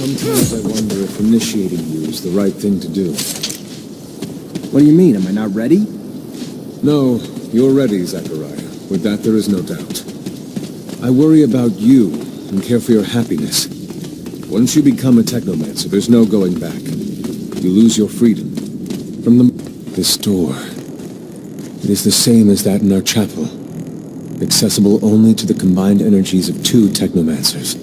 Sometimes I wonder if initiating you is the right thing to do. What do you mean? Am I not ready? No, you're ready, Zachariah. With that, there is no doubt. I worry about you and care for your happiness. Once you become a Technomancer, there's no going back. you lose your freedom. From this door. It is the same as that in our chapel. Accessible only to the combined energies of 2 Technomancers.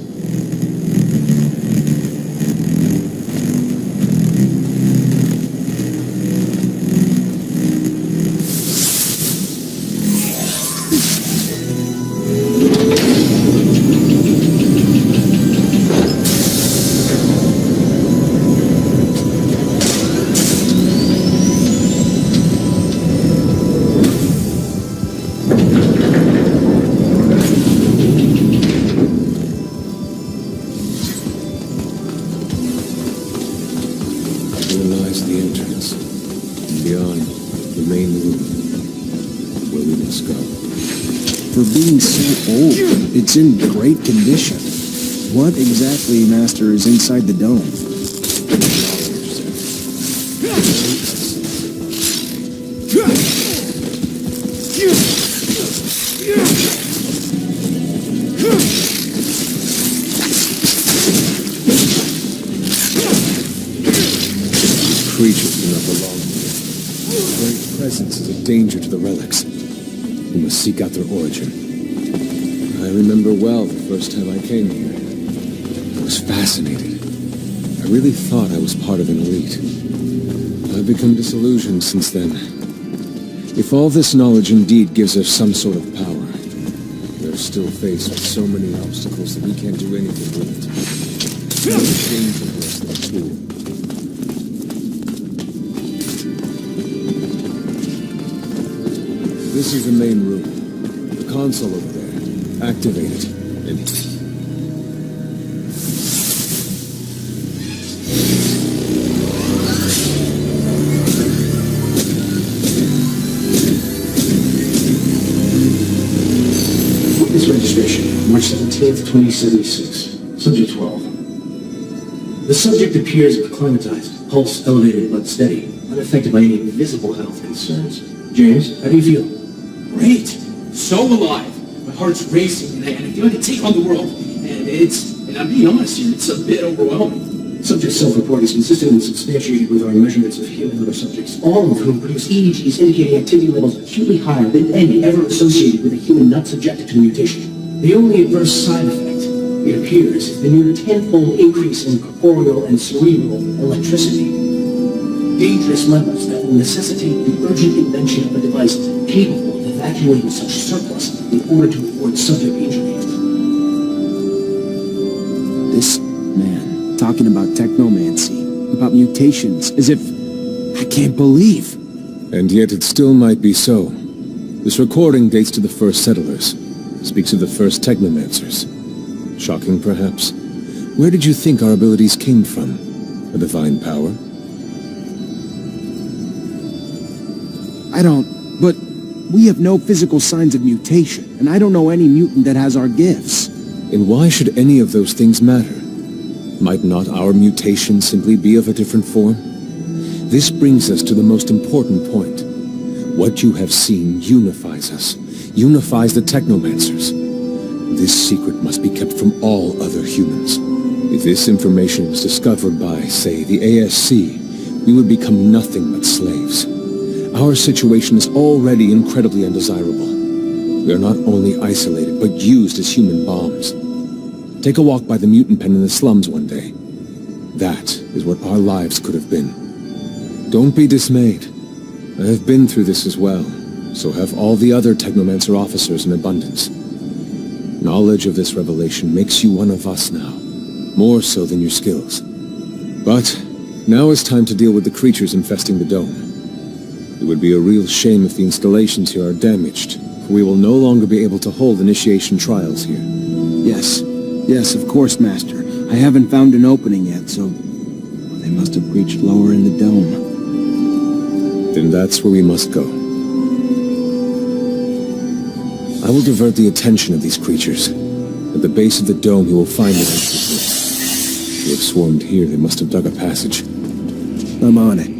For being so old, it's in great condition. What exactly, Master, is inside the dome? Creatures do not belong here. Their very presence is a danger to the relics. We must seek out their origin. I remember well the first time I came here. I was fascinated. I really thought I was part of an elite. I've become disillusioned since then. If all this knowledge indeed gives us some sort of power, we're still faced with so many obstacles that we can't do anything with it. No shame to us than a fool. This is the main room. The console over there. Activate it. And... Witness registration, March 17th, 2076. Subject 12. The subject appears acclimatized, pulse elevated but steady, unaffected by any visible health concerns. James, how do you feel? Great! So alive! My heart's racing and I feel like I can take on the world. And I'm being honest here, it's a bit overwhelming. Subject's self-report is consistent and substantiated with our measurements of healing other subjects, all of whom produce EEGs indicating activity levels acutely higher than any ever associated with a human not subjected to the mutation. The only adverse side effect, it appears, is the near tenfold increase in corporeal and cerebral electricity. Dangerous levels that will necessitate the urgent invention of a device capable of evacuating such surplus in order to avoid subject injury. This man, talking about technomancy, about mutations, as if... I can't believe. And yet it still might be so. This recording dates to the first settlers. Speaks of the first Technomancers. Shocking, perhaps. Where did you think our abilities came from? A divine power? I don't... But we have no physical signs of mutation, and I don't know any mutant that has our gifts. And why should any of those things matter? Might not our mutation simply be of a different form? This brings us to the most important point. What you have seen unifies us, unifies the Technomancers. This secret must be kept from all other humans. If this information was discovered by, say, the ASC, we would become nothing but slaves. Our situation is already incredibly undesirable. We are not only isolated, but used as human bombs. Take a walk by the mutant pen in the slums one day. That is what our lives could have been. Don't be dismayed. I have been through this as well, so have all the other Technomancer officers in abundance. Knowledge of this revelation makes you one of us now, more so than your skills. But now it's time to deal with the creatures infesting the dome. It would be a real shame if the installations here are damaged, for we will no longer be able to hold initiation trials here. Yes, of course, Master. I haven't found an opening yet, so... they must have reached lower in the dome. Then that's where we must go. I will divert the attention of these creatures. At the base of the dome you will find the entrance. They have swarmed here, they must have dug a passage. I'm on it.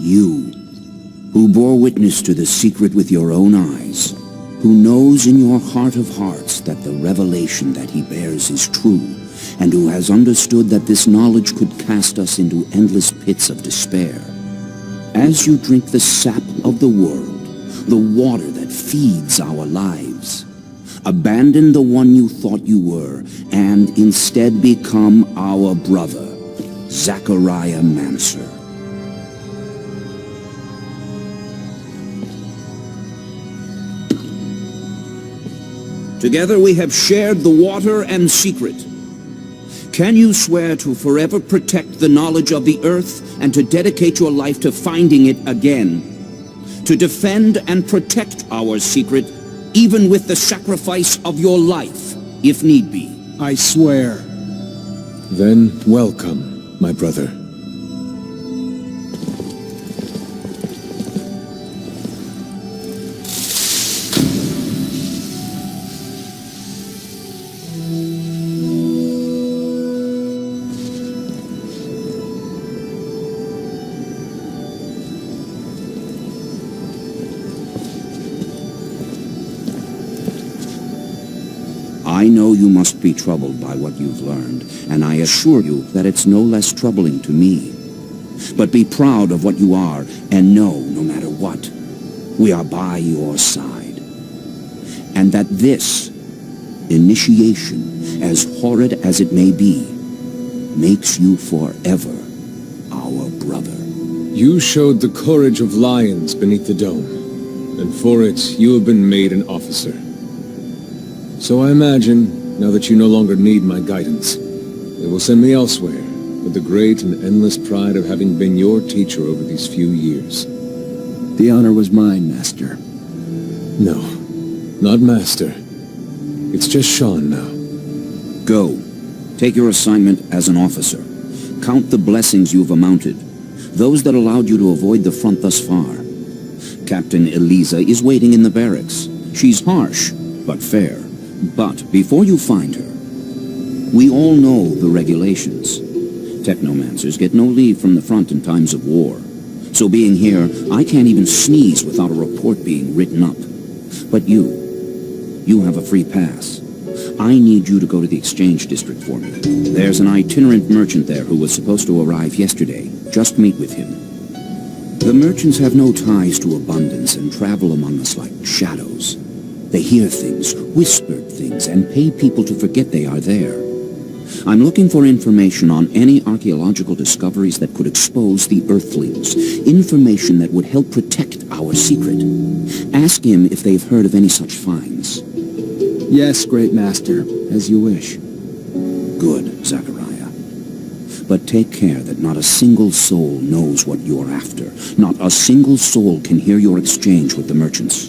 You, who bore witness to the secret with your own eyes, who knows in your heart of hearts that the revelation that he bears is true, and who has understood that this knowledge could cast us into endless pits of despair. As you drink the sap of the world, the water that feeds our lives, abandon the one you thought you were, and instead become our brother, Technomancer. Together we have shared the water and secret. Can you swear to forever protect the knowledge of the earth and to dedicate your life to finding it again? To defend and protect our secret, even with the sacrifice of your life, if need be? I swear. Then welcome, my brother. I know you must be troubled by what you've learned, and I assure you that it's no less troubling to me. But be proud of what you are, and know, no matter what, we are by your side. And that this initiation, as horrid as it may be, makes you forever our brother. You showed the courage of lions beneath the dome, and for it you have been made an officer. So I imagine, now that you no longer need my guidance, they will send me elsewhere, with the great and endless pride of having been your teacher over these few years. The honor was mine, Master. No, not Master. It's just Sean now. Go. Take your assignment as an officer. Count the blessings you've amounted, those that allowed you to avoid the front thus far. Captain Eliza is waiting in the barracks. She's harsh, but fair. But before you find her, we all know the regulations. Technomancers get no leave from the front in times of war. So being here, I can't even sneeze without a report being written up. But you have a free pass. I need you to go to the exchange district for me. There's an itinerant merchant there who was supposed to arrive yesterday. Just meet with him. The merchants have no ties to abundance and travel among us like shadows. They hear things, whispered things, and pay people to forget they are there. I'm looking for information on any archaeological discoveries that could expose the Earthlings. Information that would help protect our secret. Ask him if they've heard of any such finds. Yes, Great Master, as you wish. Good, Zachariah. But take care that not a single soul knows what you're after. Not a single soul can hear your exchange with the merchants.